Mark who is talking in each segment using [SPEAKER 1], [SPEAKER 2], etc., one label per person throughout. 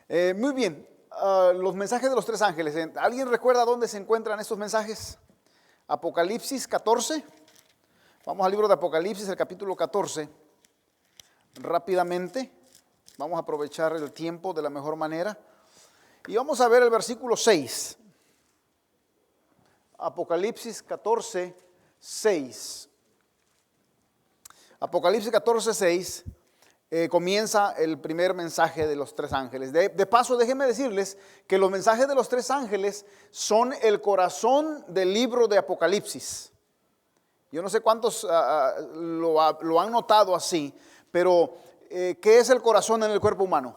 [SPEAKER 1] Muy bien, los mensajes de los tres ángeles. ¿Alguien recuerda dónde se encuentran estos mensajes? Apocalipsis 14. Vamos al libro de Apocalipsis, el capítulo 14. Rápidamente, vamos a aprovechar el tiempo de la mejor manera. Y vamos a ver el versículo 6. Apocalipsis 14, 6. Apocalipsis 14, 6. Comienza el primer mensaje de los tres ángeles. De paso, déjenme decirles que los mensajes de los tres ángeles son el corazón del libro de Apocalipsis. Yo no sé cuántos lo han notado así, pero ¿qué es el corazón en el cuerpo humano?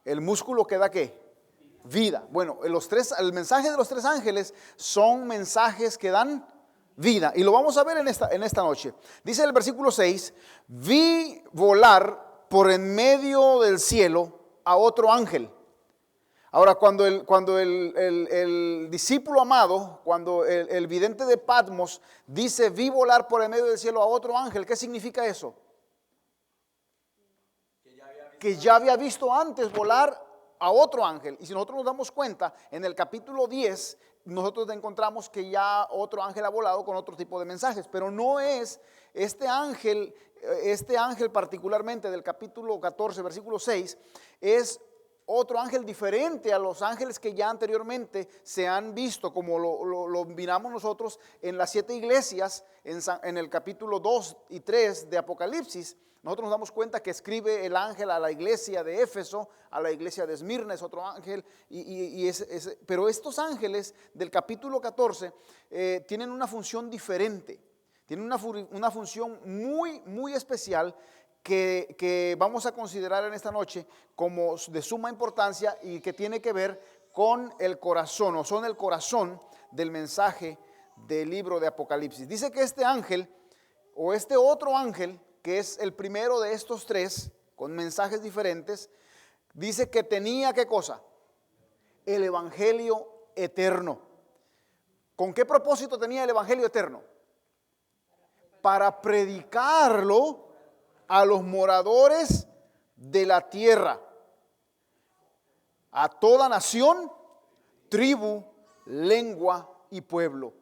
[SPEAKER 1] El músculo que da ¿qué? Vida. Bueno, el mensaje de los tres ángeles son mensajes que dan vida. Y lo vamos a ver en esta noche. Dice el versículo 6, vi volar por en medio del cielo a otro ángel. Ahora, cuando el discípulo amado, cuando el vidente de Patmos dice, vi volar por en medio del cielo a otro ángel, ¿qué significa eso? Que ya había visto antes volar a otro ángel. Y si nosotros nos damos cuenta, en el capítulo 10, nosotros encontramos que ya otro ángel ha volado con otro tipo de mensajes, pero no es este ángel particularmente del capítulo 14, versículo 6, es otro ángel diferente a los ángeles que ya anteriormente se han visto, como lo miramos nosotros en las 7 iglesias, en el capítulo 2 y 3 de Apocalipsis. Nosotros nos damos cuenta que escribe el ángel a la iglesia de Éfeso, a la iglesia de Esmirna, es otro ángel, pero estos ángeles del capítulo 14 tienen una función diferente, tienen una función muy, muy especial que vamos a considerar en esta noche como de suma importancia y que tiene que ver con el corazón, o son el corazón del mensaje del libro de Apocalipsis. Dice que este ángel, o este otro ángel, que es el primero de estos tres, con mensajes diferentes, dice que tenía, ¿qué cosa? El evangelio eterno. ¿Con qué propósito tenía el evangelio eterno? Para predicarlo a los moradores de la tierra, a toda nación, tribu, lengua y pueblo.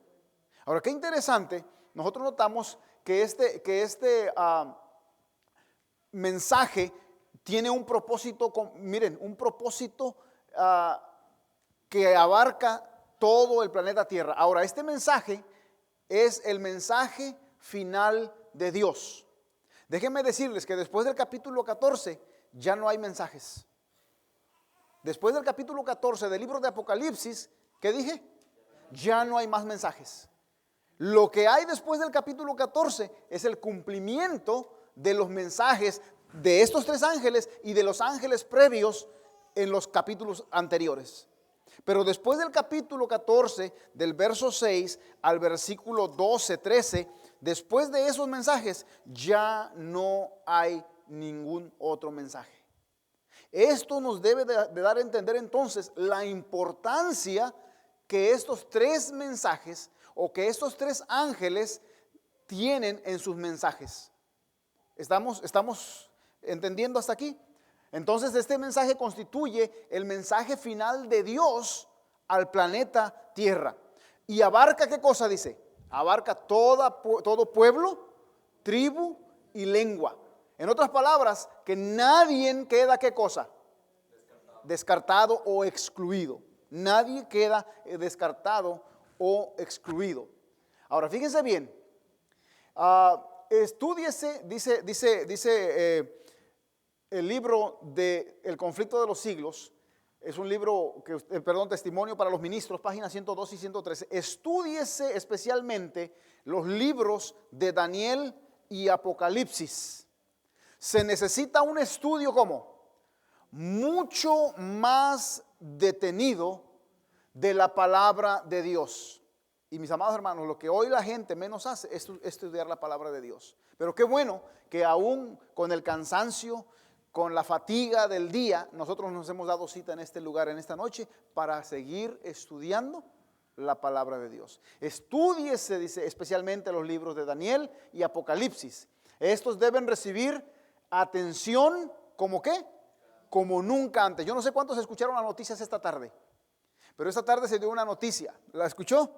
[SPEAKER 1] Ahora, qué interesante, nosotros notamos que este mensaje tiene un propósito, un propósito que abarca todo el planeta Tierra. Ahora, este mensaje es el mensaje final de Dios. Déjenme decirles que después del capítulo 14 ya no hay mensajes. Después del capítulo 14 del libro de Apocalipsis, ¿qué dije? Ya no hay más mensajes. Lo que hay después del capítulo 14 es el cumplimiento de los mensajes de estos tres ángeles y de los ángeles previos en los capítulos anteriores. Pero después del capítulo 14, del verso 6 al versículo 12, 13, después de esos mensajes ya no hay ningún otro mensaje. Esto nos debe de dar a entender entonces la importancia que estos tres mensajes o que estos tres ángeles tienen en sus mensajes. ¿Estamos entendiendo hasta aquí? Entonces este mensaje constituye el mensaje final de Dios al planeta Tierra. ¿Y abarca qué cosa dice? Abarca todo pueblo, tribu y lengua. En otras palabras, que nadie queda ¿qué cosa? Descartado o excluido. Nadie queda descartado o excluido. Ahora, fíjense bien. Estúdiese, dice el libro de El conflicto de los siglos. Es un libro, Testimonio para los ministros, páginas 102 y 113. Estúdiese especialmente los libros de Daniel y Apocalipsis. Se necesita un estudio ¿cómo? Mucho más detenido de la palabra de Dios. Y mis amados hermanos, lo que hoy la gente menos hace es estudiar la palabra de Dios. Pero qué bueno que aún con el cansancio, con la fatiga del día, nosotros nos hemos dado cita en este lugar, en esta noche, para seguir estudiando la palabra de Dios. Estúdiese, dice, especialmente los libros de Daniel y Apocalipsis. Estos deben recibir atención, ¿como qué? como nunca antes. Yo no sé cuántos escucharon las noticias esta tarde, pero esta tarde se dio una noticia. ¿La escuchó?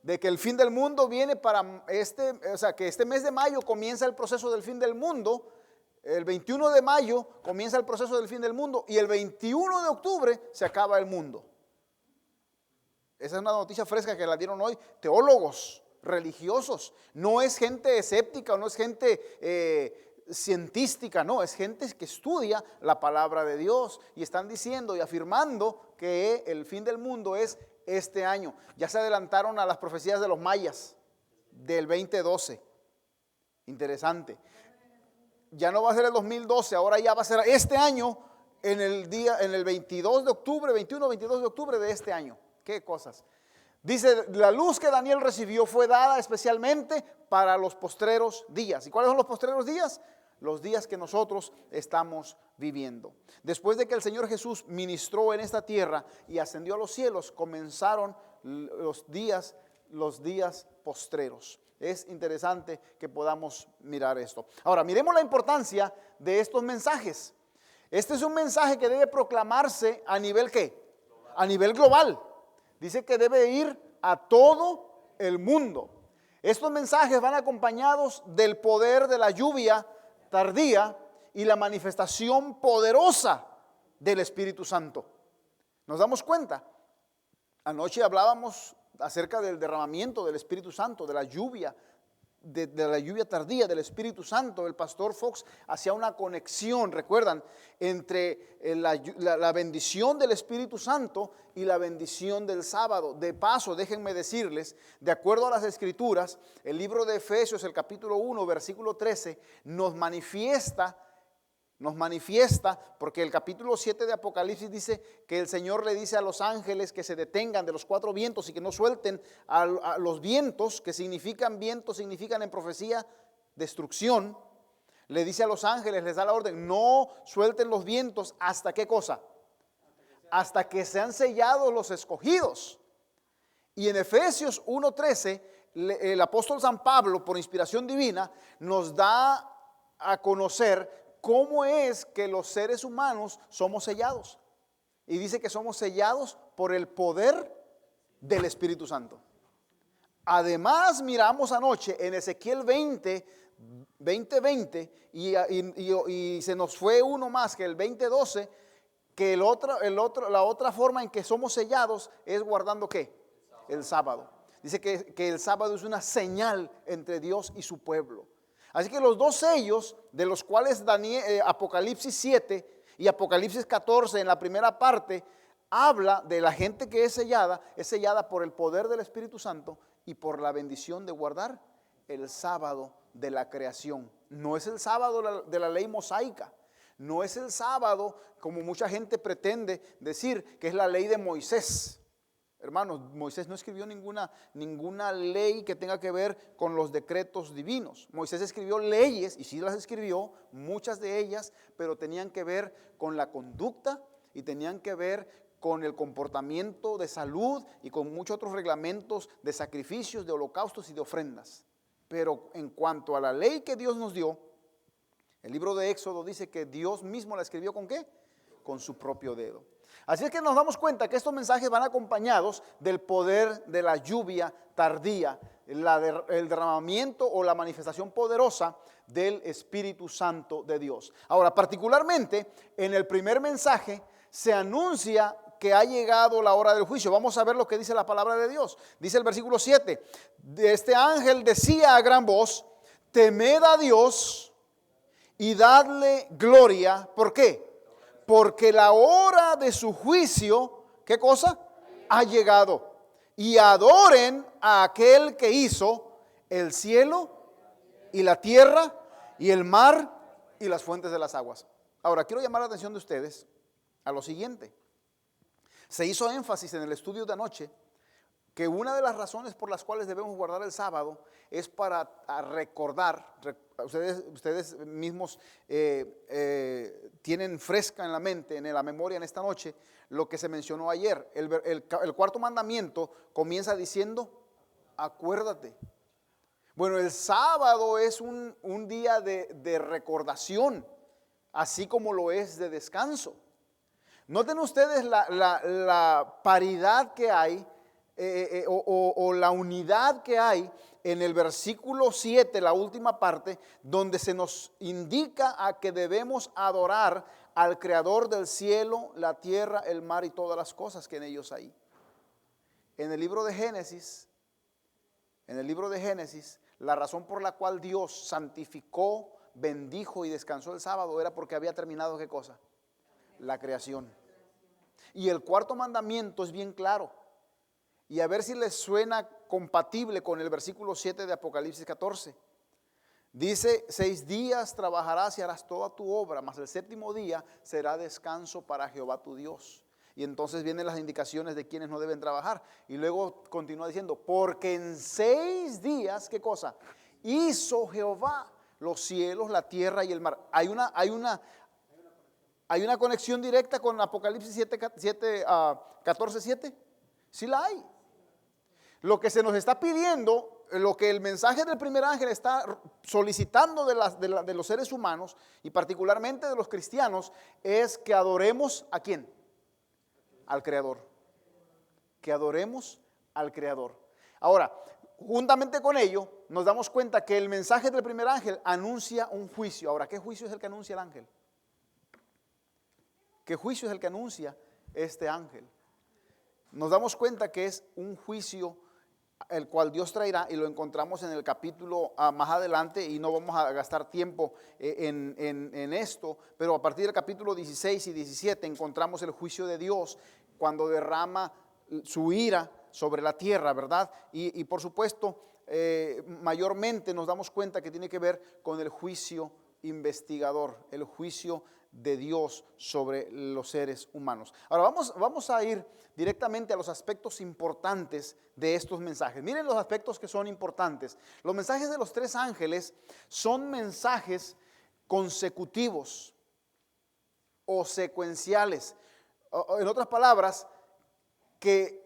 [SPEAKER 1] De que el fin del mundo viene para que este mes de mayo comienza el proceso del fin del mundo. El 21 de mayo comienza el proceso del fin del mundo y el 21 de octubre se acaba el mundo. Esa es una noticia fresca que la dieron hoy teólogos religiosos. No es gente escéptica, no es gente científica, no, es gente que estudia la palabra de Dios y están diciendo y afirmando que el fin del mundo es este año. Ya se adelantaron a las profecías de los mayas del 2012. Interesante. Ya no va a ser el 2012, ahora ya va a ser este año en el 22 de octubre, 21, 22 de octubre de este año. ¿Qué cosas? Dice, la luz que Daniel recibió fue dada especialmente para los postreros días. ¿Y cuáles son los postreros días? Los días que nosotros estamos viviendo. Después de que el Señor Jesús ministró en esta tierra y ascendió a los cielos, comenzaron los días postreros. Es interesante que podamos mirar esto. Ahora, miremos la importancia de estos mensajes. Este es un mensaje que debe proclamarse a nivel ¿qué? A nivel global. Dice que debe ir a todo el mundo. Estos mensajes van acompañados del poder de la lluvia tardía y la manifestación poderosa del Espíritu Santo. ¿Nos damos cuenta? Anoche hablábamos acerca del derramamiento del Espíritu Santo, de la lluvia, de la lluvia tardía del Espíritu Santo. El pastor Fox hacía una conexión, recuerdan, entre la bendición del Espíritu Santo y la bendición del sábado. De paso, déjenme decirles, de acuerdo a las Escrituras, el libro de Efesios, el capítulo 1, versículo 13, nos manifiesta, porque el capítulo 7 de Apocalipsis dice que el Señor le dice a los ángeles que se detengan de los cuatro vientos y que no suelten a los vientos, que significan en profecía destrucción. Le dice a los ángeles, les da la orden, no suelten los vientos hasta ¿qué cosa? Hasta que sean sellados los escogidos. Y en Efesios 1:13, el apóstol San Pablo, por inspiración divina, nos da a conocer cómo es que los seres humanos somos sellados. Y dice que somos sellados por el poder del Espíritu Santo. Además, miramos anoche en Ezequiel 20:20 y se nos fue uno más, que el 20:12, que la otra forma en que somos sellados es guardando ¿qué? El sábado. Dice que el sábado es una señal entre Dios y su pueblo. Así que los dos sellos de los cuales Apocalipsis 7 y Apocalipsis 14 en la primera parte habla de la gente que es sellada por el poder del Espíritu Santo y por la bendición de guardar el sábado de la creación. No es el sábado de la ley mosaica, no es el sábado como mucha gente pretende decir que es la ley de Moisés. Hermanos, Moisés no escribió ninguna ley que tenga que ver con los decretos divinos. Moisés escribió leyes, y sí las escribió, muchas de ellas, pero tenían que ver con la conducta y tenían que ver con el comportamiento de salud y con muchos otros reglamentos de sacrificios, de holocaustos y de ofrendas. Pero en cuanto a la ley que Dios nos dio, el libro de Éxodo dice que Dios mismo la escribió ¿con qué? Con su propio dedo. Así es que nos damos cuenta que estos mensajes van acompañados del poder de la lluvia tardía, el derramamiento o la manifestación poderosa del Espíritu Santo de Dios. Ahora, particularmente en el primer mensaje se anuncia que ha llegado la hora del juicio. Vamos a ver lo que dice la palabra de Dios. Dice el versículo 7, este ángel decía a gran voz, temed a Dios y dadle gloria. ¿Por qué? Porque la hora de su juicio, ¿qué cosa? Ha llegado. Y adoren a aquel que hizo el cielo y la tierra y el mar y las fuentes de las aguas. Ahora, quiero llamar la atención de ustedes a lo siguiente. Se hizo énfasis en el estudio de anoche que una de las razones por las cuales debemos guardar el sábado es para recordar, ustedes mismos tienen fresca en la mente, en la memoria en esta noche, lo que se mencionó ayer. El cuarto mandamiento comienza diciendo, acuérdate. Bueno, el sábado es un día de recordación así como lo es de descanso. Noten ustedes la paridad que hay o la unidad que hay en el versículo 7, la última parte, donde se nos indica a que debemos adorar al Creador del cielo, la tierra, el mar y todas las cosas que en ellos hay. En el libro de Génesis, la razón por la cual Dios santificó, bendijo y descansó el sábado era porque había terminado ¿qué cosa? La creación. Y el cuarto mandamiento es bien claro. Y a ver si les suena compatible con el versículo 7 de Apocalipsis 14. Dice, 6 días trabajarás y harás toda tu obra, mas el séptimo día será descanso para Jehová tu Dios. Y entonces vienen las indicaciones de quienes no deben trabajar. Y luego continúa diciendo, porque en 6 días, ¿qué cosa? Hizo Jehová los cielos, la tierra y el mar. Hay una conexión directa con Apocalipsis 14:7. Sí la hay. Lo que se nos está pidiendo, lo que el mensaje del primer ángel está solicitando de los seres humanos y particularmente de los cristianos, es que adoremos ¿a quién? Al Creador. Que adoremos al Creador. Ahora, juntamente con ello, nos damos cuenta que el mensaje del primer ángel anuncia un juicio. Ahora, ¿qué juicio es el que anuncia el ángel? ¿Qué juicio es el que anuncia este ángel? Nos damos cuenta que es un juicio el cual Dios traerá, y lo encontramos en el capítulo más adelante, y no vamos a gastar tiempo en esto, pero a partir del capítulo 16 y 17 encontramos el juicio de Dios cuando derrama su ira sobre la tierra, ¿verdad? Y por supuesto, mayormente nos damos cuenta que tiene que ver con el juicio investigador, el juicio de Dios sobre los seres humanos. Ahora vamos a ir directamente a los aspectos importantes de estos mensajes. Miren los aspectos que son importantes. Los mensajes de los 3 ángeles son mensajes consecutivos o secuenciales. En otras palabras, que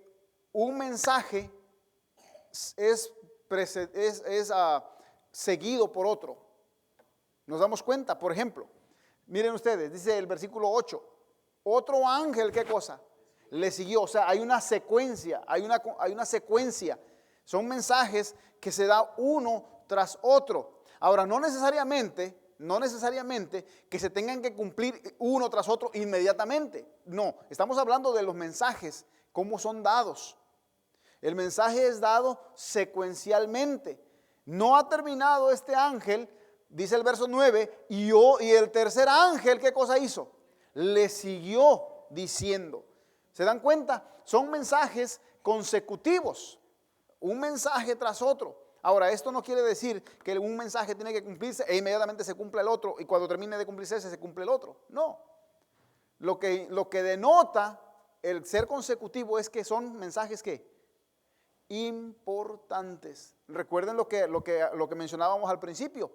[SPEAKER 1] un mensaje es seguido por otro. Nos damos cuenta, por ejemplo, miren ustedes, dice el versículo 8, otro ángel, ¿qué cosa? Le siguió, o sea, hay una secuencia, hay una secuencia. Son mensajes que se da uno tras otro. Ahora, no necesariamente que se tengan que cumplir uno tras otro inmediatamente. No, estamos hablando de los mensajes, cómo son dados. El mensaje es dado secuencialmente. No ha terminado este ángel. Dice el verso 9, y el tercer ángel, ¿qué cosa hizo? Le siguió diciendo. ¿Se dan cuenta? Son mensajes consecutivos, un mensaje tras otro. Ahora, esto no quiere decir que un mensaje tiene que cumplirse e inmediatamente se cumpla el otro, y cuando termine de cumplirse ese se cumple el otro. No. Lo que denota el ser consecutivo es que son mensajes ¿qué? Importantes. Recuerden lo que mencionábamos al principio.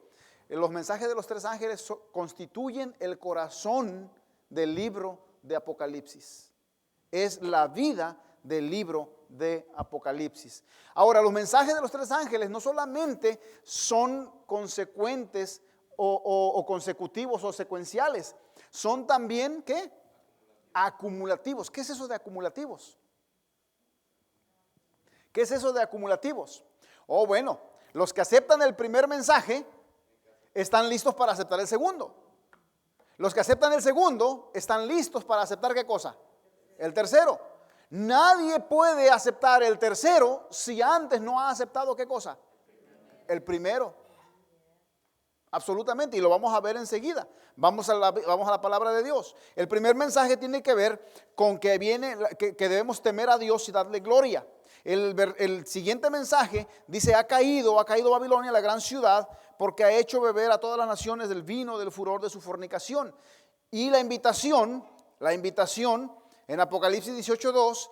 [SPEAKER 1] Los mensajes de los 3 ángeles constituyen el corazón del libro de Apocalipsis. Es la vida del libro de Apocalipsis. Ahora, los mensajes de los 3 ángeles no solamente son consecuentes o consecutivos o secuenciales, son también ¿qué? Acumulativos. ¿Qué es eso de acumulativos? ¿Qué es eso de acumulativos? Oh, bueno, los que aceptan el primer mensaje están listos para aceptar el segundo. Los que aceptan el segundo están listos para aceptar ¿qué cosa? El tercero. Nadie puede aceptar el tercero si antes no ha aceptado ¿qué cosa? El primero. Absolutamente, y lo vamos a ver enseguida. Vamos a la palabra de Dios. El primer mensaje tiene que ver con que debemos temer a Dios y darle gloria. El siguiente mensaje dice, ha caído Babilonia, la gran ciudad, porque ha hecho beber a todas las naciones del vino del furor de su fornicación. Y la invitación en Apocalipsis 18:2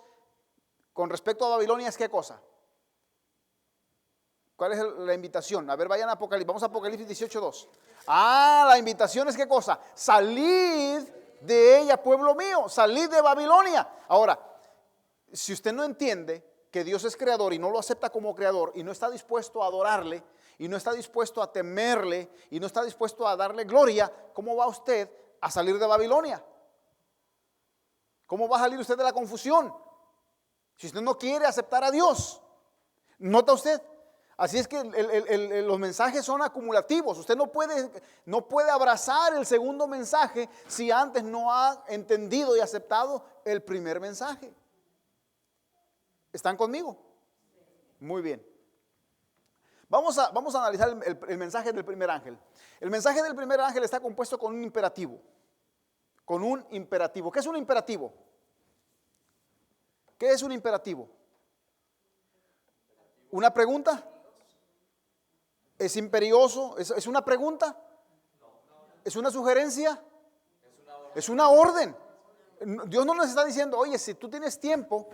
[SPEAKER 1] con respecto a Babilonia es ¿qué cosa? ¿Cuál es la invitación? A ver, vayan a Apocalipsis, vamos a Apocalipsis 18:2. La invitación es ¿qué cosa? Salid de ella, pueblo mío, salid de Babilonia. Ahora, si usted no entiende que Dios es creador y no lo acepta como creador y no está dispuesto a adorarle y no está dispuesto a temerle y no está dispuesto a darle gloria, ¿cómo va usted a salir de Babilonia. ¿Cómo va a salir usted de la confusión si usted no quiere aceptar a Dios? ¿Nota usted? Así es que los mensajes son acumulativos. Usted no puede abrazar el segundo mensaje si antes no ha entendido y aceptado el primer mensaje. ¿Están conmigo? Muy bien. Vamos a analizar el mensaje del primer ángel. El mensaje del primer ángel está compuesto con un imperativo. Con un imperativo. ¿Qué es un imperativo? ¿Qué es un imperativo? ¿Una pregunta? ¿Es imperioso? ¿Es una pregunta? ¿Es una sugerencia? Es una orden. Dios no nos está diciendo, oye, si tú tienes tiempo,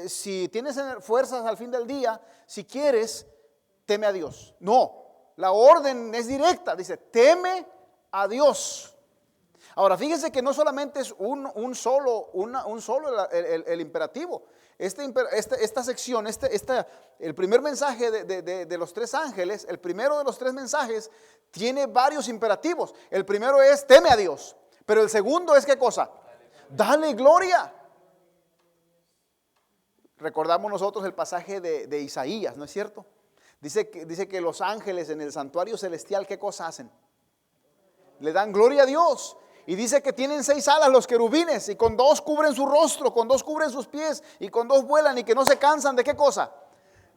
[SPEAKER 1] si tienes fuerzas al fin del día, si quieres, teme a Dios. No, la orden es directa, dice, teme a Dios. Ahora, fíjense que no solamente es un solo el imperativo. Esta sección, el primer mensaje de los tres ángeles, el primero de los tres mensajes, tiene varios imperativos. El primero es, teme a Dios. Pero el segundo es, ¿qué cosa? Dale gloria. Recordamos nosotros el pasaje de Isaías, ¿no es cierto? Dice que los ángeles en el santuario celestial, ¿qué cosa hacen? Le dan gloria a Dios. Y dice que tienen 6 alas los querubines, y con 2 cubren su rostro, con 2 cubren sus pies, y con 2 vuelan, y que no se cansan de qué cosa?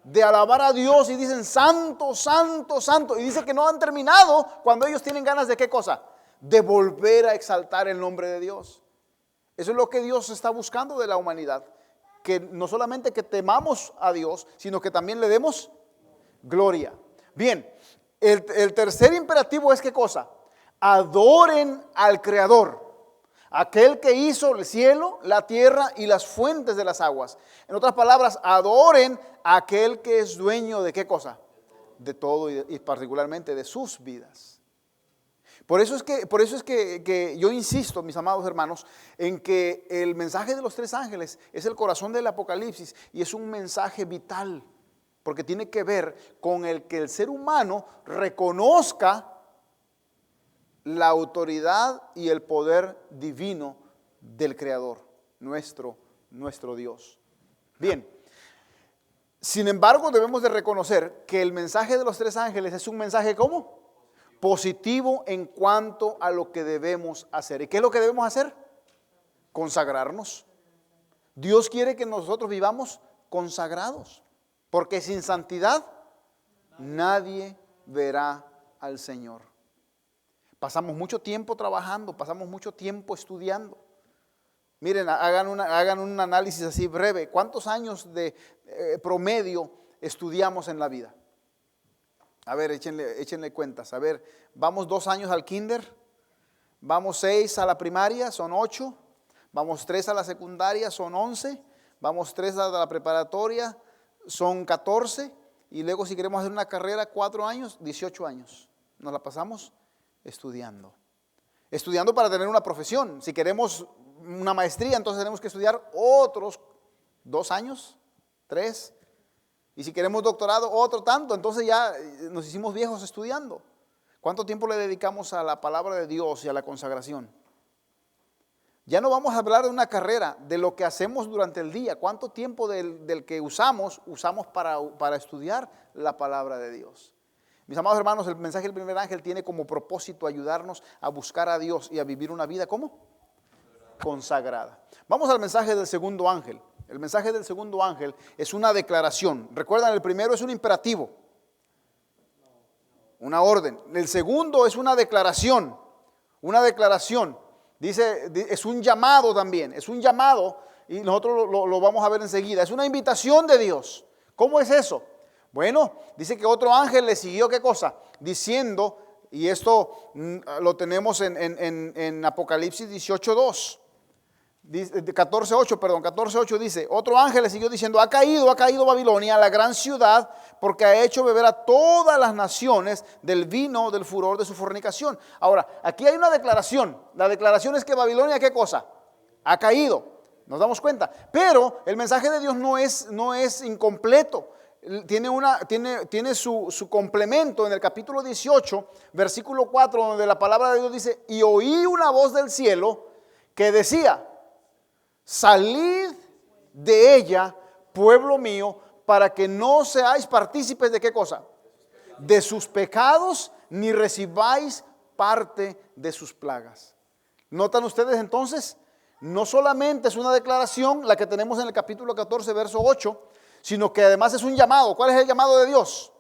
[SPEAKER 1] De alabar a Dios, y dicen santo, santo, santo. Y dice que no han terminado cuando ellos tienen ganas de qué cosa? De volver a exaltar el nombre de Dios. Eso es lo que Dios está buscando de la humanidad. Que no solamente que temamos a Dios, sino que también le demos gloria. Bien, el tercer imperativo es qué cosa? Adoren al Creador, aquel que hizo el cielo, la tierra y las fuentes de las aguas. En otras palabras, adoren a aquel que es dueño de qué cosa? De todo y particularmente de sus vidas. Por eso es que yo insisto, mis amados hermanos, en que el mensaje de los tres ángeles es el corazón del Apocalipsis y es un mensaje vital, porque tiene que ver con el que el ser humano reconozca la autoridad y el poder divino del Creador, nuestro Dios. Bien, sin embargo debemos de reconocer que el mensaje de los tres ángeles es un mensaje ¿cómo? Positivo en cuanto a lo que debemos hacer. ¿Y qué es lo que debemos hacer? Consagrarnos. Dios quiere que nosotros vivamos consagrados, porque sin santidad nadie verá al Señor. Pasamos mucho tiempo trabajando, pasamos mucho tiempo estudiando. Miren, hagan un análisis así breve. ¿Cuántos años de promedio estudiamos en la vida? A ver, échenle cuentas. A ver, vamos 2 años al kinder, vamos 6 a la primaria, son 8, vamos 3 a la secundaria, son 11, vamos 3 a la preparatoria, son 14, y luego si queremos hacer una carrera 4 años, 18 años. Nos la pasamos estudiando para tener una profesión. Si queremos una maestría, entonces tenemos que estudiar otros 2 años, 3, y si queremos doctorado, otro tanto. Entonces ya nos hicimos viejos estudiando. ¿Cuánto tiempo le dedicamos a la palabra de Dios y a la consagración? Ya no vamos a hablar de una carrera, de lo que hacemos durante el día. ¿Cuánto tiempo del que usamos para estudiar la palabra de Dios? Mis amados hermanos, el mensaje del primer ángel tiene como propósito ayudarnos a buscar a Dios y a vivir una vida ¿cómo? Consagrada. Vamos al mensaje del segundo ángel. El mensaje del segundo ángel es una declaración. Recuerdan, el primero es un imperativo, una orden. El segundo es una declaración. Una declaración. Dice, es un llamado también. Es un llamado y nosotros lo vamos a ver enseguida. Es una invitación de Dios. ¿Cómo es eso? Bueno, dice que otro ángel le siguió, ¿qué cosa? Diciendo, y esto lo tenemos en Apocalipsis 18:2. 14:8 dice, otro ángel le siguió diciendo, ha caído Babilonia, la gran ciudad, porque ha hecho beber a todas las naciones del vino del furor de su fornicación. Ahora, aquí hay una declaración. La declaración es que Babilonia, ¿qué cosa? Ha caído. Nos damos cuenta. Pero el mensaje de Dios no es incompleto. tiene su complemento en el capítulo 18, versículo 4, donde la palabra de Dios dice: y oí una voz del cielo que decía: salid de ella, pueblo mío, para que no seáis partícipes de qué cosa, de sus pecados, ni recibáis parte de sus plagas. ¿Notan ustedes entonces? No solamente es una declaración la que tenemos en el capítulo 14, verso 8, sino que además es un llamado. ¿Cuál es el llamado de Dios?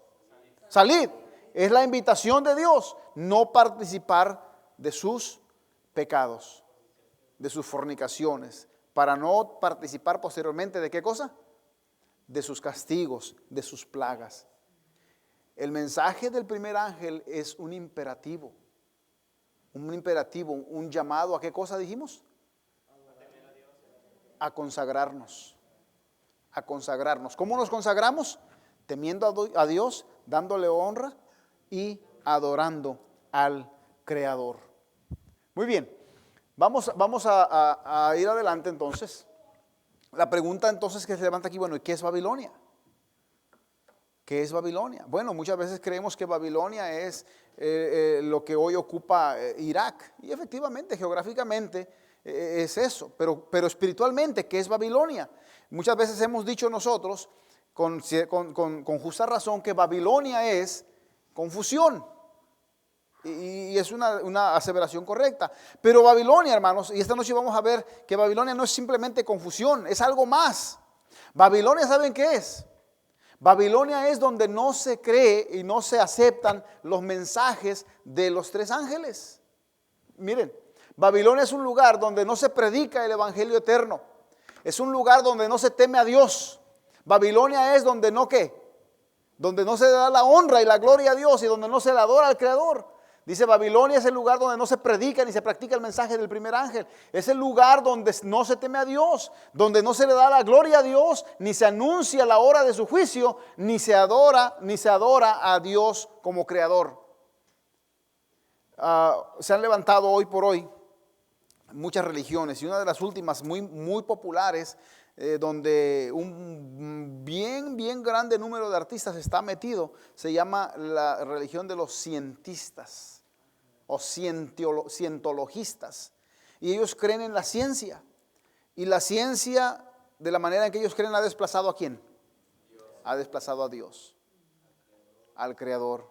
[SPEAKER 1] Salid. Es la invitación de Dios, no participar de sus pecados, de sus fornicaciones, para no participar posteriormente de qué cosa, de sus castigos, de sus plagas. El mensaje del primer ángel es un imperativo, un llamado a qué cosa dijimos, a consagrarnos. A consagrarnos. ¿Cómo nos consagramos? Temiendo a Dios, dándole honra y adorando al Creador. Muy bien, vamos a ir adelante entonces. La pregunta entonces que se levanta aquí, bueno, ¿y qué es Babilonia? ¿Qué es Babilonia? Bueno, muchas veces creemos que Babilonia es lo que hoy ocupa Irak. Y efectivamente, geográficamente es eso. Pero espiritualmente, ¿qué es Babilonia? Muchas veces hemos dicho nosotros, con justa razón, que Babilonia es confusión. Y es una aseveración correcta. Pero Babilonia, hermanos, y esta noche vamos a ver que Babilonia no es simplemente confusión, es algo más. Babilonia, ¿saben qué es? Babilonia es donde no se cree y no se aceptan los mensajes de los tres ángeles. Miren, Babilonia es un lugar donde no se predica el evangelio eterno. Es un lugar donde no se teme a Dios. Babilonia es donde no ¿qué? Donde no se le da la honra y la gloria a Dios y donde no se le adora al Creador. Dice, Babilonia es el lugar donde no se predica ni se practica el mensaje del primer ángel. Es el lugar donde no se teme a Dios, donde no se le da la gloria a Dios, ni se anuncia la hora de su juicio, ni se adora a Dios como Creador. Se han levantado hoy por hoy muchas religiones, y una de las últimas muy populares, donde un bien grande número de artistas está metido, se llama la religión de los cientistas o cientologistas. Y ellos creen en la ciencia, y la ciencia, de la manera en que ellos creen, ha desplazado ¿a quién? Ha desplazado a Dios, al Creador.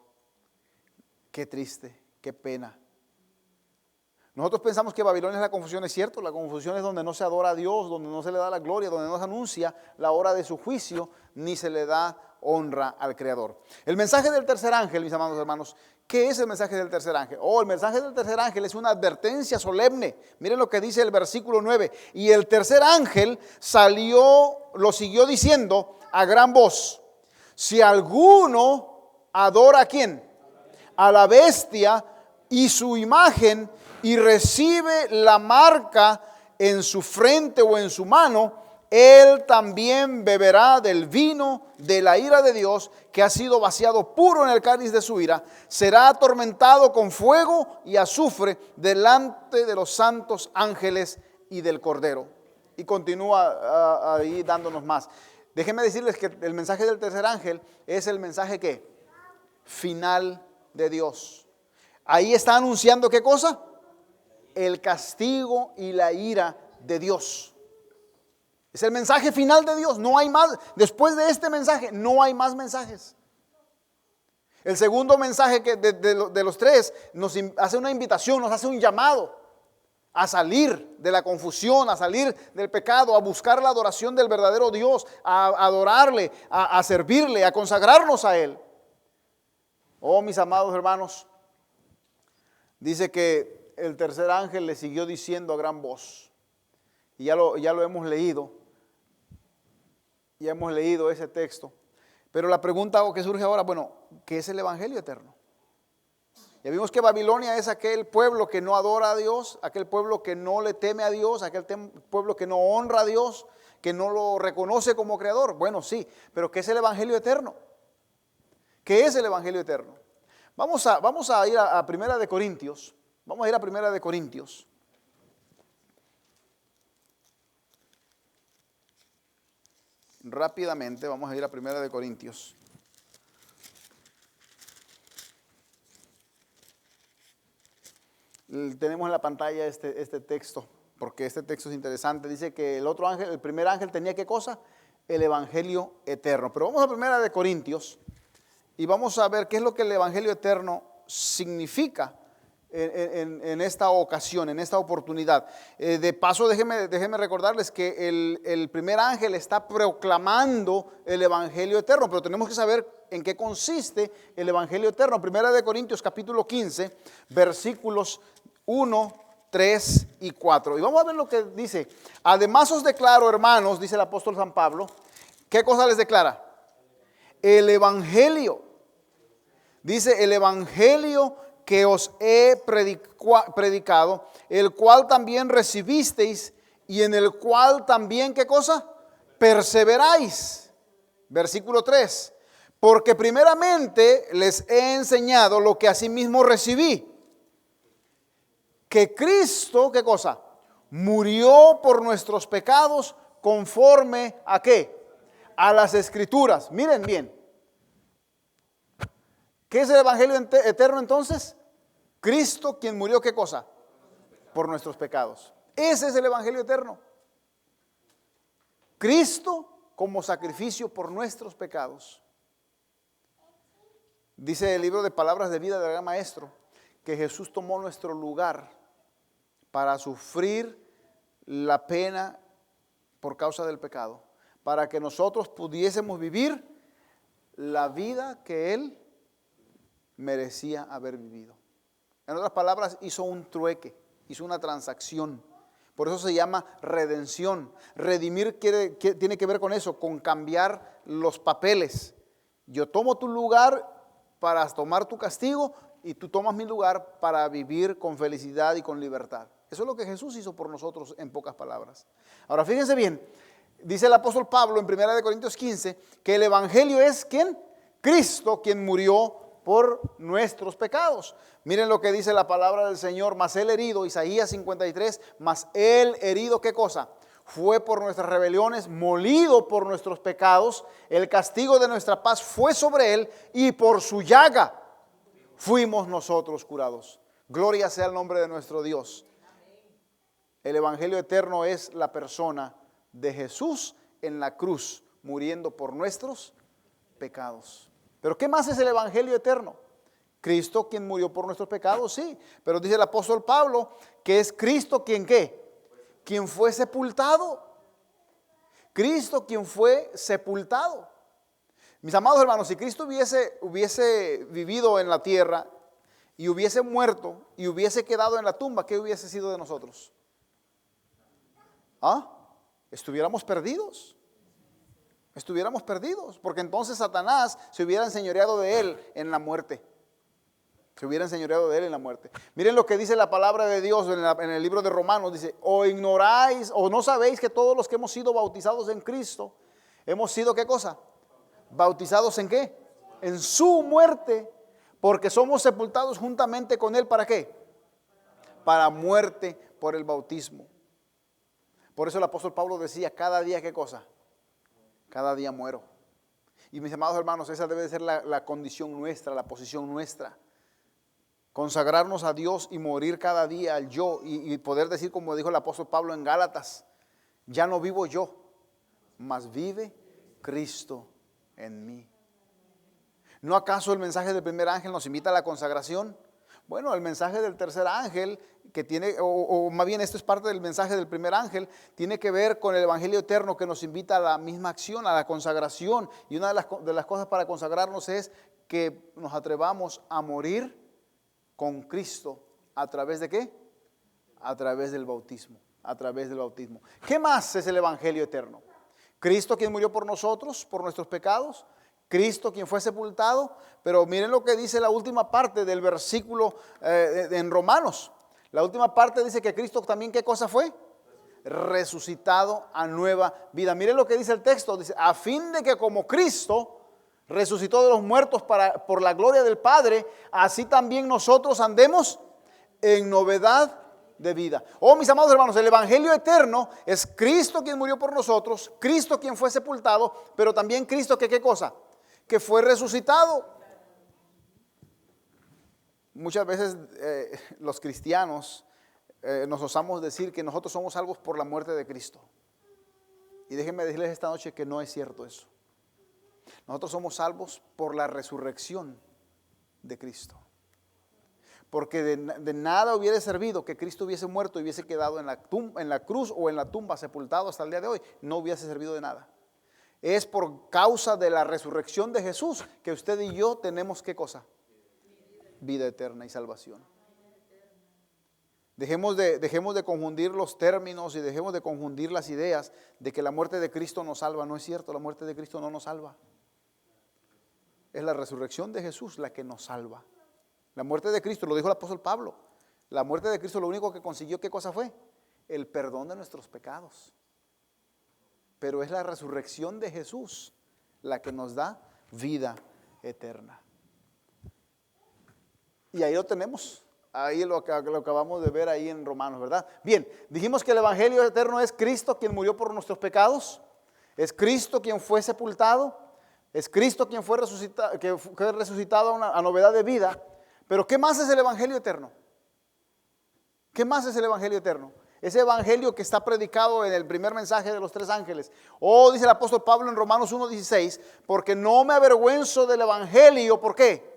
[SPEAKER 1] Qué triste, qué pena. Nosotros pensamos que Babilonia es la confusión, es cierto, la confusión es donde no se adora a Dios, donde no se le da la gloria, donde no se anuncia la hora de su juicio, ni se le da honra al Creador. El mensaje del tercer ángel, mis amados hermanos, ¿qué es el mensaje del tercer ángel? El mensaje del tercer ángel es una advertencia solemne. Miren lo que dice el versículo 9. Y el tercer ángel lo siguió diciendo a gran voz: si alguno adora ¿a quién? A la bestia y su imagen, y recibe la marca en su frente o en su mano, él también beberá del vino de la ira de Dios, que ha sido vaciado puro en el cáliz de su ira. Será atormentado con fuego y azufre delante de los santos ángeles y del Cordero. Y continúa ahí dándonos más. Déjenme decirles que el mensaje del tercer ángel es el mensaje ¿qué? Final de Dios. Ahí está anunciando ¿qué cosa? El castigo y la ira de Dios. Es el mensaje final de Dios. No hay más. Después de este mensaje no hay más mensajes. El segundo mensaje de los tres nos hace una invitación, nos hace un llamado a salir de la confusión, a salir del pecado, a buscar la adoración del verdadero Dios, a adorarle, a servirle, a consagrarnos a Él. Oh, mis amados hermanos, dice que el tercer ángel le siguió diciendo a gran voz, y ya lo hemos leído, ese texto, pero la pregunta que surge ahora, bueno, ¿qué es el evangelio eterno? Ya vimos que Babilonia es aquel pueblo que no adora a Dios, aquel pueblo que no le teme a Dios, aquel pueblo que no honra a Dios, que no lo reconoce como creador. Bueno, sí, pero ¿qué es el evangelio eterno? ¿Qué es el evangelio eterno? Vamos a ir a Primera de Corintios. Vamos a ir a Primera de Corintios. rápidamente, vamos a ir a 1 Corintios. Tenemos en la pantalla este texto, porque este texto es interesante. Dice que el otro ángel, el primer ángel tenía ¿qué cosa? El evangelio eterno. Pero vamos a 1 Corintios y vamos a ver qué es lo que el evangelio eterno significa en esta ocasión, en esta oportunidad. De paso, déjenme recordarles que el primer ángel está proclamando el evangelio eterno, pero tenemos que saber en qué consiste el evangelio eterno. 1 Corintios capítulo 15, versículos 1, 3 y 4. Y vamos a ver lo que dice. Además os declaro, hermanos, dice el apóstol San Pablo, ¿qué cosa les declara? El evangelio. Dice el evangelio que os he predicado, el cual también recibisteis y en el cual también, ¿qué cosa? Perseveráis. Versículo 3. Porque primeramente les he enseñado lo que asimismo recibí. Que Cristo, ¿qué cosa? Murió por nuestros pecados conforme a ¿qué? A las Escrituras. Miren bien. ¿Qué es el evangelio eterno entonces? Cristo quien murió, ¿qué cosa? Por nuestros pecados. Ese es el evangelio eterno. Cristo como sacrificio por nuestros pecados. Dice el libro de Palabras de Vida del Gran Maestro que Jesús tomó nuestro lugar para sufrir la pena por causa del pecado, para que nosotros pudiésemos vivir la vida que Él merecía haber vivido. En otras palabras, hizo un trueque, hizo una transacción. Por eso se llama redención. Redimir tiene que ver con eso, con cambiar los papeles. Yo tomo tu lugar para tomar tu castigo y tú tomas mi lugar para vivir con felicidad y con libertad. Eso es lo que Jesús hizo por nosotros en pocas palabras. Ahora fíjense bien, dice el apóstol Pablo en 1 Corintios 15 que el evangelio es ¿quién? Cristo quien murió por nuestros pecados. Miren lo que dice la palabra del Señor, mas él herido, Isaías 53, mas él herido, ¿qué cosa? Fue por nuestras rebeliones, molido por nuestros pecados, el castigo de nuestra paz fue sobre él y por su llaga fuimos nosotros curados. Gloria sea el nombre de nuestro Dios. El evangelio eterno es la persona de Jesús en la cruz, muriendo por nuestros pecados. Pero ¿qué más es el evangelio eterno? Cristo quien murió por nuestros pecados, sí. Pero dice el apóstol Pablo que es Cristo quien ¿qué? Quien fue sepultado. Cristo quien fue sepultado. Mis amados hermanos, si Cristo hubiese vivido en la tierra y hubiese muerto y hubiese quedado en la tumba, ¿qué hubiese sido de nosotros? Estuviéramos perdidos. Estuviéramos perdidos, porque entonces Satanás se hubiera enseñoreado de él en la muerte. Se hubiera enseñoreado de él en la muerte. Miren lo que dice la palabra de Dios en el libro de Romanos. Dice, o ignoráis, o no sabéis que todos los que hemos sido bautizados en Cristo, hemos sido ¿qué cosa? ¿Bautizados en qué? En su muerte, porque somos sepultados juntamente con él, ¿para qué? Para muerte por el bautismo. Por eso el apóstol Pablo decía, cada día ¿qué cosa? Cada día muero. Y mis amados hermanos, esa debe de ser la condición nuestra, la posición nuestra. Consagrarnos a Dios y morir cada día al yo y poder decir como dijo el apóstol Pablo en Gálatas, ya no vivo yo, mas vive Cristo en mí. ¿No acaso el mensaje del primer ángel nos invita a la consagración? Bueno, el mensaje del tercer ángel, que tiene, o más bien esto es parte del mensaje del primer ángel, tiene que ver con el evangelio eterno que nos invita a la misma acción, a la consagración. Y una de las cosas para consagrarnos es que nos atrevamos a morir con Cristo. ¿A través de qué? A través del bautismo. A través del bautismo. ¿Qué más es el evangelio eterno? Cristo quien murió por nosotros, por nuestros pecados. Cristo quien fue sepultado. Pero miren lo que dice la última parte del versículo en Romanos. La última parte dice que Cristo también ¿qué cosa fue? Resucitado a nueva vida. Miren lo que dice el texto. Dice, a fin de que como Cristo resucitó de los muertos por la gloria del Padre, así también nosotros andemos en novedad de vida. Oh, mis amados hermanos, el evangelio eterno es Cristo quien murió por nosotros, Cristo quien fue sepultado, pero también Cristo que, ¿qué cosa? Que fue resucitado. Muchas veces los cristianos nos osamos decir que nosotros somos salvos por la muerte de Cristo. Y déjenme decirles esta noche que no es cierto eso. Nosotros somos salvos por la resurrección de Cristo. Porque de nada hubiera servido que Cristo hubiese muerto y hubiese quedado en la cruz o en la tumba sepultado hasta el día de hoy. No hubiese servido de nada. Es por causa de la resurrección de Jesús que usted y yo tenemos, ¿qué cosa? Vida eterna y salvación. Dejemos de confundir los términos y dejemos de confundir las ideas de que la muerte de Cristo nos salva. No es cierto, la muerte de Cristo no nos salva. Es la resurrección de Jesús la que nos salva. La muerte de Cristo, lo dijo el apóstol Pablo, la muerte de Cristo lo único que consiguió, ¿qué cosa fue? El perdón de nuestros pecados. Pero es la resurrección de Jesús la que nos da vida eterna. Y ahí lo tenemos. Ahí lo acabamos de ver ahí en Romanos, ¿verdad? Bien, dijimos que el evangelio eterno es Cristo quien murió por nuestros pecados, es Cristo quien fue sepultado, es Cristo quien fue resucitado a novedad de vida. Pero ¿qué más es el evangelio eterno? ¿Qué más es el evangelio eterno? Ese evangelio que está predicado en el primer mensaje de los 3 ángeles. Oh, dice el apóstol Pablo en Romanos 1:16, porque no me avergüenzo del evangelio. ¿Por qué?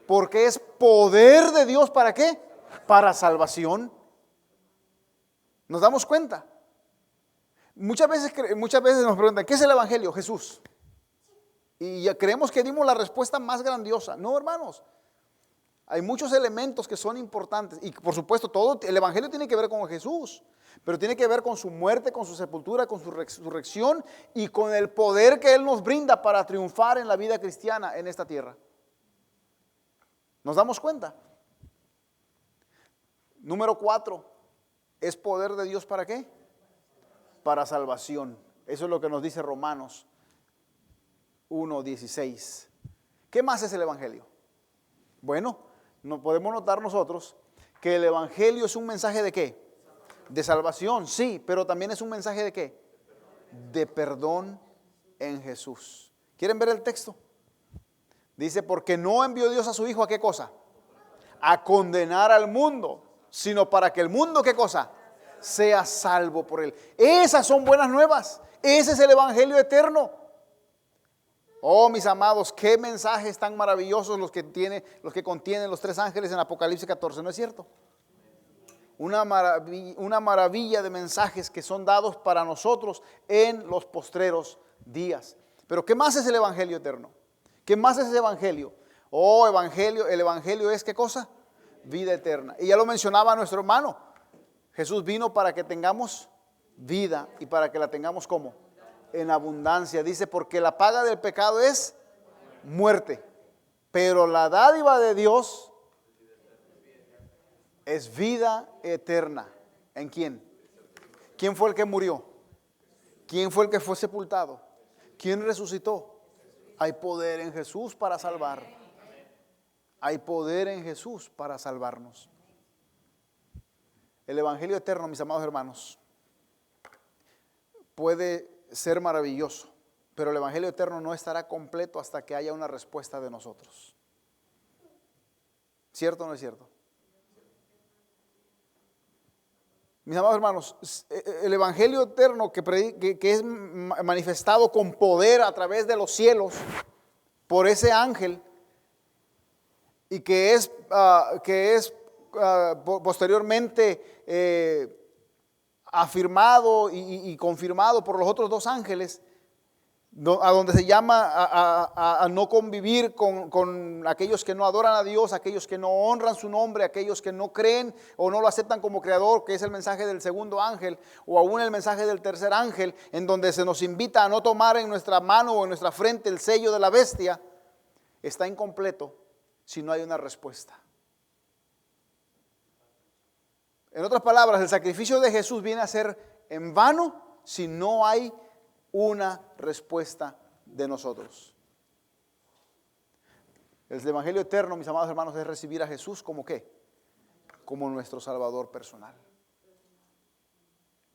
[SPEAKER 1] Porque es poder de Dios, ¿para qué? Para salvación. ¿Nos damos cuenta? Muchas veces nos preguntan, ¿qué es el evangelio? Jesús. Y ya creemos que dimos la respuesta más grandiosa. No, hermanos. Hay muchos elementos que son importantes. Y por supuesto, todo el evangelio tiene que ver con Jesús. Pero tiene que ver con su muerte, con su sepultura, con su resurrección y con el poder que Él nos brinda para triunfar en la vida cristiana en esta tierra. ¿Nos damos cuenta? Número 4, ¿es poder de Dios para qué? Para salvación. Eso es lo que nos dice Romanos 1:16. ¿Qué más es el evangelio? Bueno, no podemos notar nosotros que el evangelio es un mensaje de qué? De salvación, sí, pero también es un mensaje de qué? De perdón en Jesús. ¿Quieren ver el texto? Dice, porque no envió Dios a su Hijo, ¿a qué cosa? A condenar al mundo, sino para que el mundo, ¿qué cosa? Sea salvo por él. Esas son buenas nuevas. Ese es el evangelio eterno. Oh, mis amados, qué mensajes tan maravillosos los que contienen los 3 ángeles en Apocalipsis 14, ¿no es cierto? Una maravilla de mensajes que son dados para nosotros en los postreros días. Pero ¿qué más es el evangelio eterno? ¿Qué más es ese evangelio? Oh, el evangelio es ¿qué cosa? Vida eterna. Y ya lo mencionaba nuestro hermano. Jesús vino para que tengamos vida y para que la tengamos ¿cómo? En abundancia. Dice, porque la paga del pecado es muerte, pero la dádiva de Dios es vida eterna. ¿En quién? ¿Quién fue el que murió? ¿Quién fue el que fue sepultado? ¿Quién resucitó? Hay poder en Jesús para salvar. Hay poder en Jesús para salvarnos. El evangelio eterno, mis amados hermanos, puede ser maravilloso, pero el evangelio eterno no estará completo hasta que haya una respuesta de nosotros. ¿Cierto o no es cierto? Mis amados hermanos, el evangelio eterno que es manifestado con poder a través de los cielos por ese ángel y que es posteriormente afirmado y confirmado por los otros 2 ángeles, a donde se llama a no convivir con aquellos que no adoran a Dios, aquellos que no honran su nombre, aquellos que no creen o no lo aceptan como creador, que es el mensaje del segundo ángel, o aún el mensaje del tercer ángel, en donde se nos invita a no tomar en nuestra mano o en nuestra frente el sello de la bestia. Está incompleto si no hay una respuesta. En otras palabras, el sacrificio de Jesús viene a ser en vano si no hay una respuesta de nosotros. El evangelio eterno, mis amados hermanos, es recibir a Jesús como ¿qué? Como nuestro Salvador personal.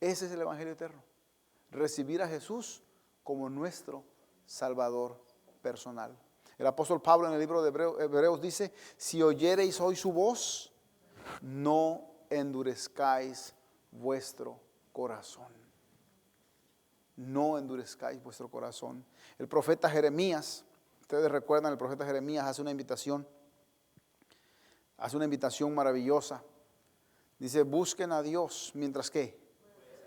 [SPEAKER 1] Ese es el Evangelio eterno. Recibir a Jesús como nuestro Salvador personal. El apóstol Pablo en el libro de Hebreos dice: si oyereis hoy su voz, no endurezcáis vuestro corazón. No endurezcáis vuestro corazón. El profeta Jeremías, ustedes recuerdan, el profeta Jeremías hace una invitación maravillosa. Dice: busquen a Dios mientras ¿qué?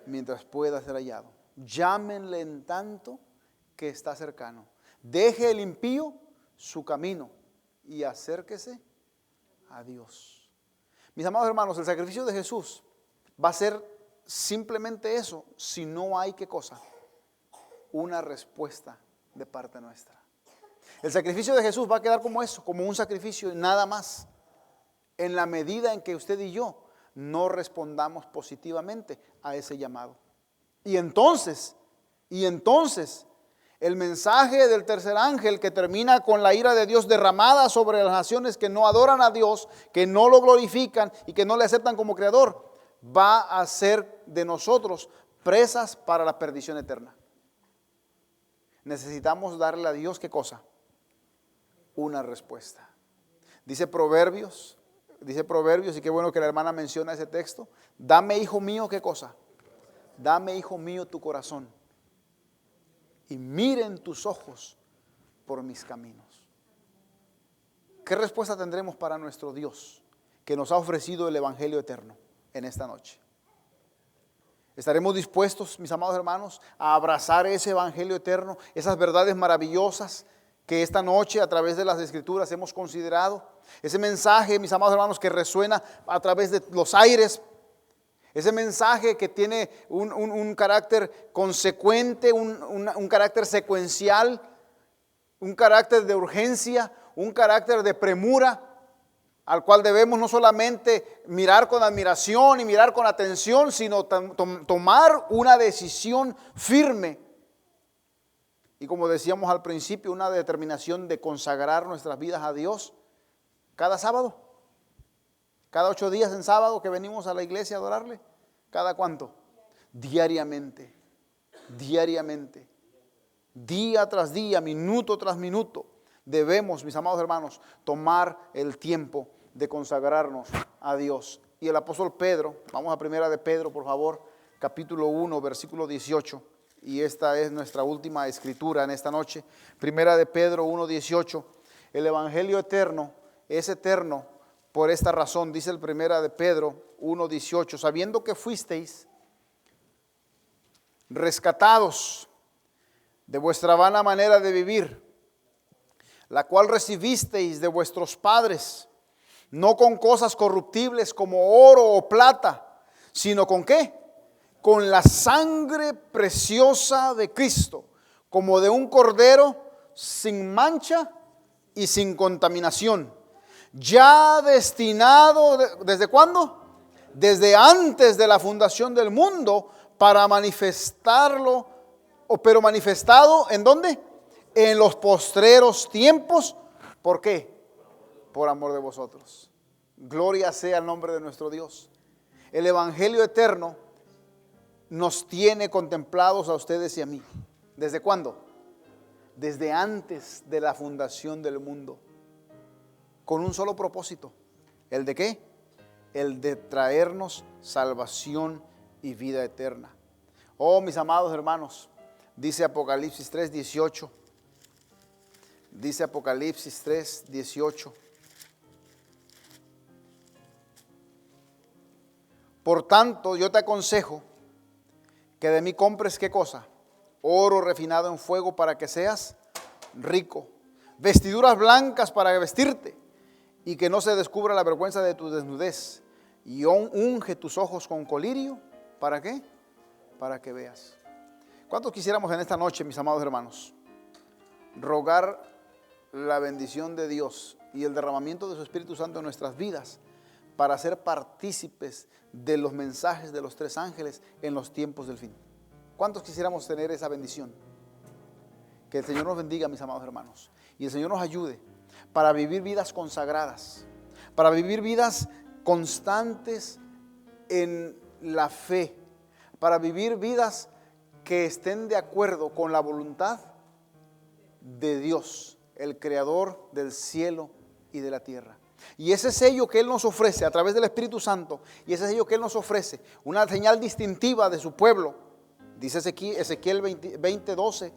[SPEAKER 1] Mientras pueda ser hallado. Llámenle en tanto que está cercano. Deje el impío su camino y acérquese a Dios. Mis amados hermanos, el sacrificio de Jesús va a ser simplemente eso, si no hay ¿qué cosa? Una respuesta de parte nuestra. El sacrificio de Jesús va a quedar como eso, como un sacrificio y nada más, en la medida en que usted y yo no respondamos positivamente a ese llamado. Y entonces, el mensaje del tercer ángel, que termina con la ira de Dios derramada sobre las naciones que no adoran a Dios, que no lo glorifican y que no le aceptan como creador, va a hacer de nosotros presas para la perdición eterna. Necesitamos darle a Dios ¿qué cosa? Una respuesta. Dice Proverbios, y qué bueno que la hermana menciona ese texto: dame, hijo mío, ¿qué cosa? Dame, hijo mío, tu corazón, y miren tus ojos por mis caminos. ¿Qué respuesta tendremos para nuestro Dios, que nos ha ofrecido el Evangelio eterno en esta noche? ¿Estaremos dispuestos, mis amados hermanos, a abrazar ese Evangelio eterno, esas verdades maravillosas que esta noche a través de las Escrituras hemos considerado? Ese mensaje, mis amados hermanos, que resuena a través de los aires. Ese mensaje que tiene un carácter consecuente, un carácter secuencial, un carácter de urgencia, un carácter de premura, al cual debemos no solamente mirar con admiración y mirar con atención, sino tomar una decisión firme. Y como decíamos al principio, una determinación de consagrar nuestras vidas a Dios cada sábado. Cada 8 días en sábado que venimos a la iglesia a adorarle. ¿Cada cuánto? Diariamente. Diariamente. Día tras día, minuto tras minuto. Debemos, mis amados hermanos, tomar el tiempo de consagrarnos a Dios. Y el apóstol Pedro, vamos a primera de Pedro, por favor, capítulo 1, versículo 18. Y esta es nuestra última escritura en esta noche. Primera de Pedro 1, 18. El evangelio eterno es eterno por esta razón, dice el primera de Pedro 1, 18. Sabiendo que fuisteis rescatados de vuestra vana manera de vivir, la cual recibisteis de vuestros padres, no con cosas corruptibles como oro o plata, sino con ¿qué? Con la sangre preciosa de Cristo, como de un cordero sin mancha y sin contaminación, ya destinado, ¿desde cuándo? Desde antes de la fundación del mundo, para manifestarlo, pero manifestado ¿en dónde? En los postreros tiempos. ¿Por qué? Por amor de vosotros. Gloria sea el nombre de nuestro Dios. El evangelio eterno nos tiene contemplados a ustedes y a mí. ¿Desde cuándo? Desde antes de la fundación del mundo. Con un solo propósito. ¿El de qué? El de traernos salvación y vida eterna. Oh, mis amados hermanos, dice Apocalipsis 3, 18. Dice Apocalipsis 3, 18. Por tanto, yo te aconsejo que de mí compres ¿qué cosa? Oro refinado en fuego para que seas rico. Vestiduras blancas para vestirte y que no se descubra la vergüenza de tu desnudez. Y unge tus ojos con colirio. ¿Para qué? Para que veas. ¿Cuántos quisiéramos en esta noche, mis amados hermanos, rogar la bendición de Dios y el derramamiento de su Espíritu Santo en nuestras vidas para ser partícipes de los mensajes de los 3 ángeles en los tiempos del fin? ¿Cuántos quisiéramos tener esa bendición? Que el Señor nos bendiga, mis amados hermanos, y el Señor nos ayude para vivir vidas consagradas, para vivir vidas constantes en la fe, para vivir vidas que estén de acuerdo con la voluntad de Dios, el creador del cielo y de la tierra. Y ese sello que Él nos ofrece a través del Espíritu Santo, y ese sello que Él nos ofrece, una señal distintiva de su pueblo, dice Ezequiel 20:12,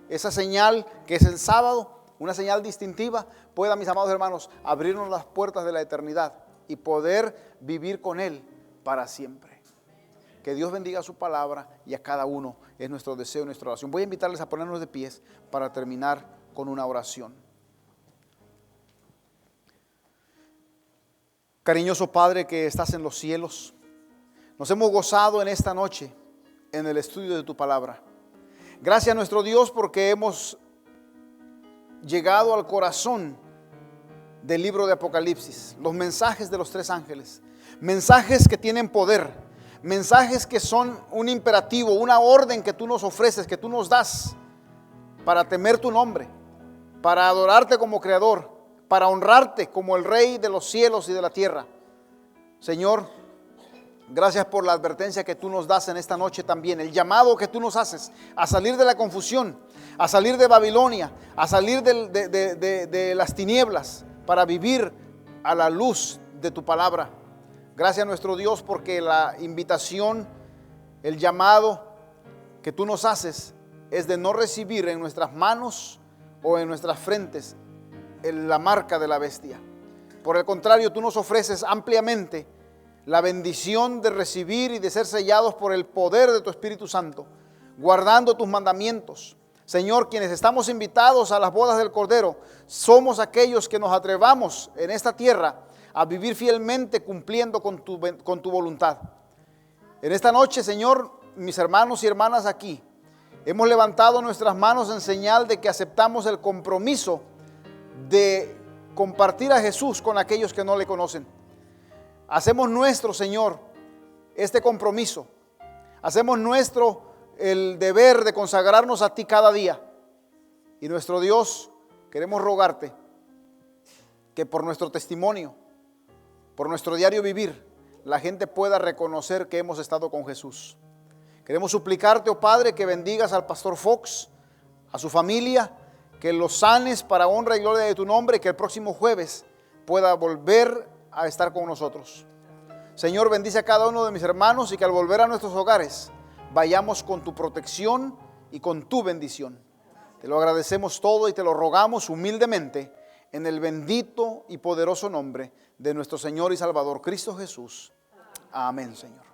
[SPEAKER 1] esa señal que es el sábado, una señal distintiva, pueda, mis amados hermanos, abrirnos las puertas de la eternidad y poder vivir con Él para siempre. Que Dios bendiga su palabra y a cada uno es nuestro deseo y nuestra oración. Voy a invitarles a ponernos de pies para terminar con una oración. Cariñoso Padre que estás en los cielos, nos hemos gozado en esta noche en el estudio de tu palabra. Gracias a nuestro Dios porque hemos llegado al corazón del libro de Apocalipsis, los mensajes de los tres ángeles, mensajes que tienen poder, mensajes que son un imperativo, una orden que tú nos ofreces, que tú nos das para temer tu nombre, para adorarte como creador, para honrarte como el Rey de los cielos y de la tierra. Señor, gracias por la advertencia que tú nos das en esta noche también, el llamado que tú nos haces a salir de la confusión, a salir de Babilonia, a salir de las tinieblas para vivir a la luz de tu palabra. Gracias a nuestro Dios porque la invitación, el llamado que tú nos haces es de no recibir en nuestras manos o en nuestras frentes la marca de la bestia. Por el contrario, tú nos ofreces ampliamente la bendición de recibir y de ser sellados por el poder de tu Espíritu Santo, guardando tus mandamientos. Señor, quienes estamos invitados a las bodas del Cordero, somos aquellos que nos atrevamos en esta tierra a vivir fielmente cumpliendo con tu voluntad. En esta noche, Señor, mis hermanos y hermanas aquí, hemos levantado nuestras manos en señal de que aceptamos el compromiso de compartir a Jesús con aquellos que no le conocen. Hacemos nuestro, Señor, este compromiso. Hacemos nuestro el deber de consagrarnos a ti cada día. Y nuestro Dios, queremos rogarte que por nuestro testimonio, por nuestro diario vivir, la gente pueda reconocer que hemos estado con Jesús. Queremos suplicarte, oh Padre, que bendigas al pastor Fox, a su familia, que los sanes para honra y gloria de tu nombre, y que el próximo jueves pueda volver a estar con nosotros. Señor, bendice a cada uno de mis hermanos y que al volver a nuestros hogares vayamos con tu protección y con tu bendición. Te lo agradecemos todo y te lo rogamos humildemente en el bendito y poderoso nombre de nuestro Señor y Salvador Cristo Jesús. Amén, Señor.